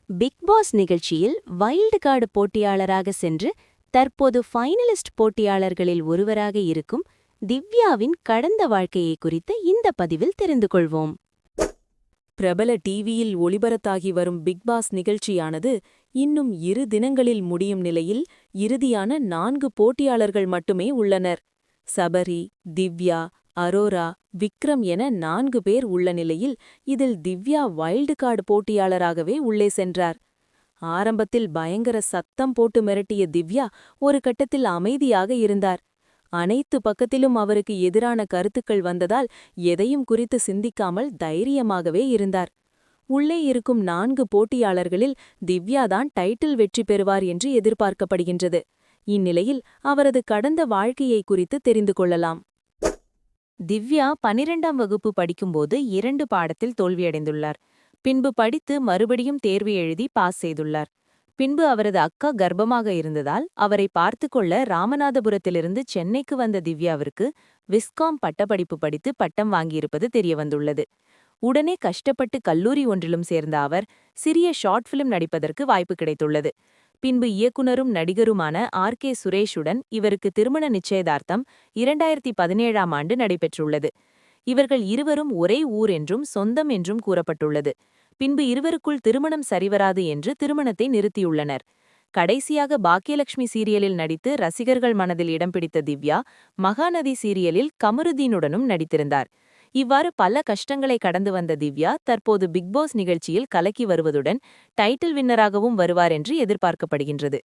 Big pass நிகழ்ச்சியில் wild card போட்டியாளராக சென்று தற்போது ஃபைனலிஸ்ட் போட்டியாளர்களில் ஒருவராக இருக்கும் திவ்யாவின் கடந்த வாழ்க்கையை குறித்து இந்த பதிவில் தெரிந்து கொள்வோம். பிரபல டிவியில் ஒளிபரத்தாகி வரும் பிக் பாஸ் நிகழ்ச்சியானது இன்னும் 2 தினங்களில் முடியும் நிலையில் இறுதியான 4 போட்டியாளர்கள் மட்டுமே உள்ளனர். சபரி, திவ்யா, அரோரா, விக்ரம் என 4 பேர் உள்ள நிலையில் இதில் திவ்யா வைல்டு கார்டு போட்டியாளராகவே உள்ளே சென்றார். ஆரம்பத்தில் பயங்கர சத்தம் போட்டு மிரட்டிய திவ்யா ஒரு கட்டத்தில் அமைதியாக இருந்தார். அனைத்து பக்கத்திலும் அவருக்கு எதிரான கருத்துக்கள் வந்ததால் எதையும் குறித்து சிந்திக்காமல் தைரியமாகவே இருந்தார். உள்ளே இருக்கும் 4 போட்டியாளர்களில் திவ்யாதான் டைட்டில் வெற்றி பெறுவார் என்று எதிர்பார்க்கப்படுகின்றது. இந்நிலையில் அவரது கடந்த வாழ்க்கையை குறித்து தெரிந்து கொள்ளலாம். திவ்யா 12ஆம் வகுப்பு படிக்கும்போது 2 பாடத்தில் தோல்வியடைந்துள்ளார். பின்பு படித்து மறுபடியும் தேர்வு எழுதி பாஸ் செய்துள்ளார். பின்பு அவரது அக்கா கர்ப்பமாக இருந்ததால் அவரை பார்த்துக்கொள்ள ராமநாதபுரத்திலிருந்து சென்னைக்கு வந்த திவ்யாவிற்கு விஸ்காம் பட்டப்படிப்பு படித்து பட்டம் வாங்கியிருப்பது தெரியவந்துள்ளது. உடனே கஷ்டப்பட்டு கல்லூரி ஒன்றிலும் சேர்ந்த அவர் சிறிய ஷார்ட் பிலிம் நடிப்பதற்கு வாய்ப்பு கிடைத்துள்ளது. பின்பு இயக்குனரும் நடிகருமான ஆர்.கே. சுரேஷுடன் இவருக்கு திருமண நிச்சயதார்த்தம் 2017ஆம் ஆண்டு நடைபெற்றுள்ளது. இவர்கள் இருவரும் ஒரே ஊர் என்றும் சொந்தம் என்றும் கூறப்பட்டுள்ளது. பின்பு இருவருக்குள் திருமணம் சரிவராது என்று திருமணத்தை நிறுத்தியுள்ளனர். கடைசியாக பாக்கியலட்சுமி சீரியலில் நடித்து ரசிகர்கள் மனதில் இடம் பிடித்த திவ்யா மகாநதி சீரியலில் கமருதீனுடனும் நடித்திருந்தார். இவ்வாறு பல கஷ்டங்களை கடந்து வந்த திவ்யா தற்போது பிக் பாஸ் நிகழ்ச்சியில் கலக்கி வருவதுடன் டைட்டில் வின்னராகவும் வருவார் என்று எதிர்பார்க்கப்படுகின்றது.